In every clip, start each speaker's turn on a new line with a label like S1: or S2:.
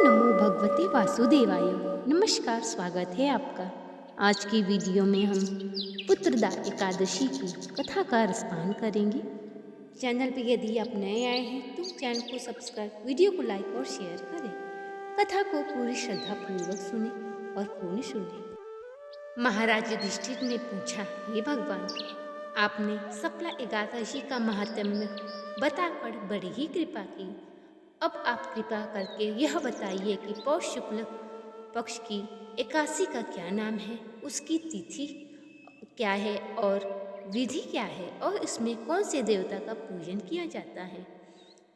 S1: नमो भगवते वासुदेवाय। नमस्कार, स्वागत है आपका। आज की वीडियो में हम पुत्रदा एकादशी की कथा का रसपान करेंगे। चैनल पे यदि आप नए आए हैं तो चैनल को सब्सक्राइब, वीडियो को लाइक और शेयर करें। कथा को पूरी श्रद्धा पूर्वक सुने और पूर्ण सुने। महाराज युधिष्ठिर ने पूछा, हे भगवान, आपने सकला एकादशी का महात्म्य बताकर बड़ी ही कृपा की। अब आप कृपा करके यह बताइए कि पौष शुक्ल पक्ष की एकादशी का क्या नाम है, उसकी तिथि क्या है और विधि क्या है, और इसमें कौन से देवता का पूजन किया जाता है।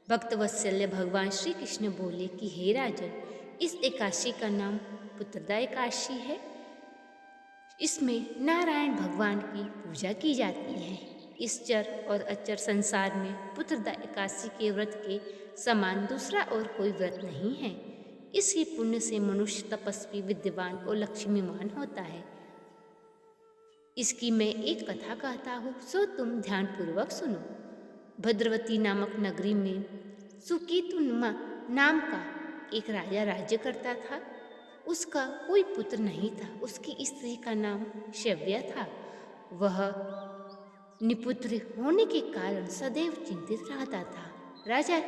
S1: भक्त वत्सल्य भगवान श्री कृष्ण बोले कि हे राजन, इस एकादशी का नाम पुत्रदा एकादशी है। इसमें नारायण भगवान की पूजा की जाती है। इस चर और अचर संसार में पुत्रदा एकादशी के व्रत के समान दूसरा और कोई व्रत नहीं है। इसके पुण्य से मनुष्य तपस्वी, विद्वान और लक्ष्मीवान होता है। इसकी मैं एक कथा कहता हूँ, सो तुम ध्यानपूर्वक सुनो। भद्रवती नामक नगरी में सुकेतु नाम का एक राजा राज्य करता था। उसका कोई पुत्र नहीं था। उसकी स्त्री का नाम शव्या था। वह निपुत्र होने के कारण सदैव चिंतित रहता था। राजा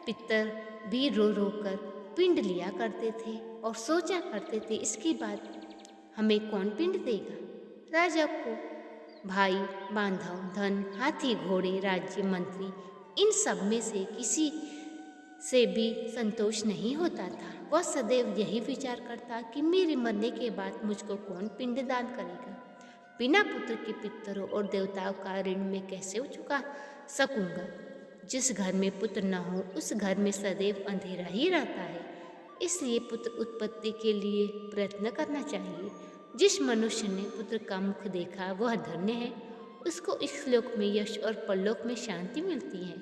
S1: पितर भी रो रो कर पिंड लिया करते थे और सोचा करते थे, इसके बाद हमें कौन पिंड देगा। राजा को भाई, बांधव, धन, हाथी, घोड़े, राज्य, मंत्री, इन सब में से किसी से भी संतोष नहीं होता था। वह सदैव यही विचार करता कि मेरे मरने के बाद मुझको कौन पिंडदान करेगा। बिना पुत्र के पितरों और देवताओं का ऋण मैं कैसे चुका सकूंगा। जिस घर में पुत्र न हो उस घर में सदैव अंधेरा ही रहता है। इसलिए पुत्र उत्पत्ति के लिए प्रयत्न करना चाहिए। जिस मनुष्य ने पुत्र का मुख देखा वह धन्य है। उसको इस लोक में यश और परलोक में शांति मिलती है,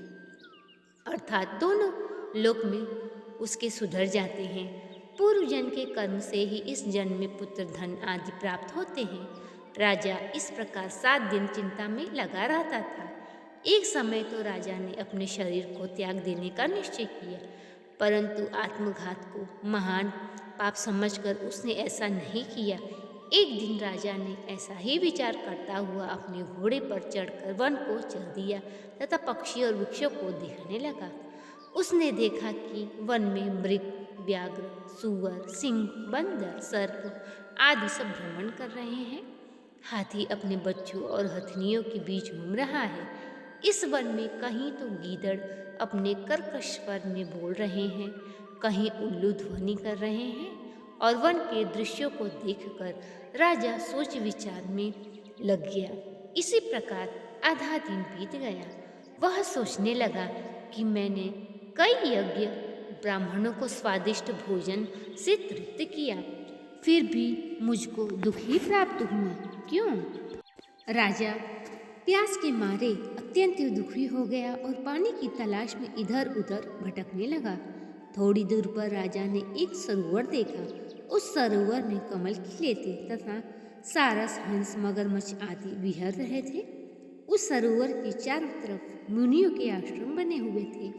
S1: अर्थात दोनों लोक में उसके सुधर जाते हैं। पूर्व जन्म के कर्म से ही इस जन्म में पुत्र, धन आदि प्राप्त होते हैं। राजा इस प्रकार 7 दिन चिंता में लगा रहता था। एक समय तो राजा ने अपने शरीर को त्याग देने का निश्चय किया, परंतु आत्मघात को महान पाप समझकर उसने ऐसा नहीं किया। एक दिन राजा ने ऐसा ही विचार करता हुआ अपने घोड़े पर चढ़कर वन को चल दिया तथा पक्षी और वृक्षों को देखने लगा। उसने देखा कि वन में मृग, व्याघ्र, सूअर, सिंह, बंदर, सर्प आदि सब भ्रमण कर रहे हैं। हाथी अपने बच्चों और हथनियों के बीच घूम रहा है। इस वन में कहीं तो गीदड़ अपने कर्कश स्वर में बोल रहे हैं, कहीं उल्लू ध्वनि कर रहे हैं, और वन के दृश्यों को देखकर राजा सोच विचार में लग गया। इसी प्रकार आधा दिन बीत गया। वह सोचने लगा कि मैंने कई यज्ञ, ब्राह्मणों को स्वादिष्ट भोजन से तृप्त किया, फिर भी मुझको दुख ही प्राप्त हुआ। क्यों? राजा प्यास के मारे अत्यंत दुखी हो गया और पानी की तलाश में इधर उधर भटकने लगा। थोड़ी दूर पर राजा ने एक सरोवर देखा। उस सरोवर में कमल खिले थे तथा सारस, हंस, मगरमच्छ आदि विहर रहे थे। उस सरोवर के चारों तरफ मुनियों के आश्रम बने हुए थे।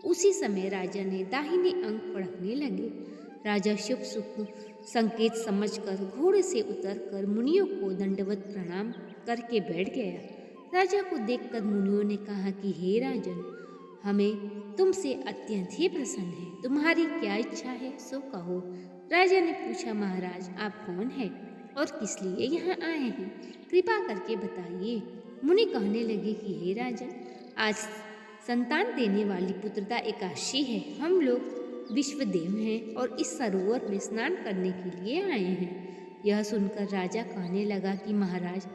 S1: उसी समय राजा ने दाहिने अंग फड़कने लगे। राजा शुभ सुख संकेत समझकर घोड़े से उतरकर मुनियों को दंडवत प्रणाम करके बैठ गया। राजा को देखकर मुनियों ने कहा कि हे राजन, हमें तुमसे अत्यंत ही प्रसन्न है। तुम्हारी क्या इच्छा है सो कहो। राजा ने पूछा, महाराज आप कौन हैं और किस लिए यहाँ आए हैं, कृपा करके बताइए। मुनि कहने लगे कि हे राजन, आज संतान देने वाली पुत्रदा एकादशी है। हम लोग विश्वदेव हैं और इस सरोवर में स्नान करने के लिए आए हैं। यह सुनकर राजा कहने लगा कि महाराज,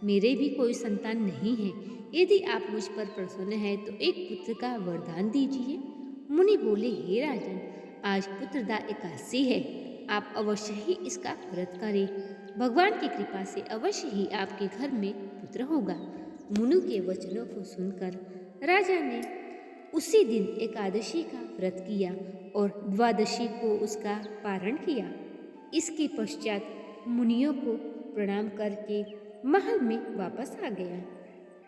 S1: मेरे भी कोई संतान नहीं है। यदि आप मुझ पर प्रसन्न हैं तो एक पुत्र का वरदान दीजिए। मुनि बोले, हे राजन, आज पुत्रदा एकादशी है। आप अवश्य ही इसका व्रत करें। भगवान की कृपा से अवश्य ही आपके घर में पुत्र होगा। मुनि के वचनों को सुनकर राजा ने उसी दिन एकादशी का व्रत किया और द्वादशी को उसका पारण किया। इसके पश्चात मुनियों को प्रणाम करके महल में वापस आ गया।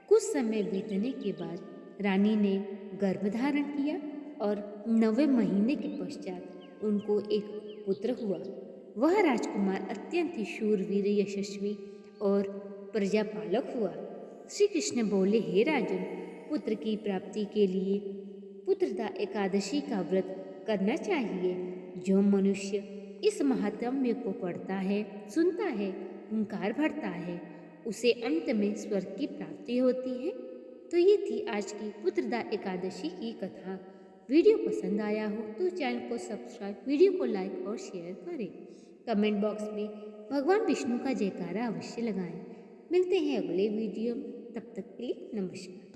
S1: कुछ समय बीतने के बाद रानी ने गर्भ धारण किया और 9वें महीने के पश्चात उनको एक पुत्र हुआ। वह राजकुमार अत्यंत ही शूरवीर, यशस्वी और प्रजापालक हुआ। श्री कृष्ण बोले, हे राजन, पुत्र की प्राप्ति के लिए पुत्रदा एकादशी का व्रत करना चाहिए। जो मनुष्य इस महात्म्य को पढ़ता है, सुनता है, हुंकार भरता है, उसे अंत में स्वर्ग की प्राप्ति होती है। तो ये थी आज की पुत्रदा एकादशी की कथा। वीडियो पसंद आया हो तो चैनल को सब्सक्राइब, वीडियो को लाइक और शेयर करें। कमेंट बॉक्स में भगवान विष्णु का जयकारा अवश्य लगाएं। मिलते हैं अगले वीडियो में, तब तक के लिए नमस्कार।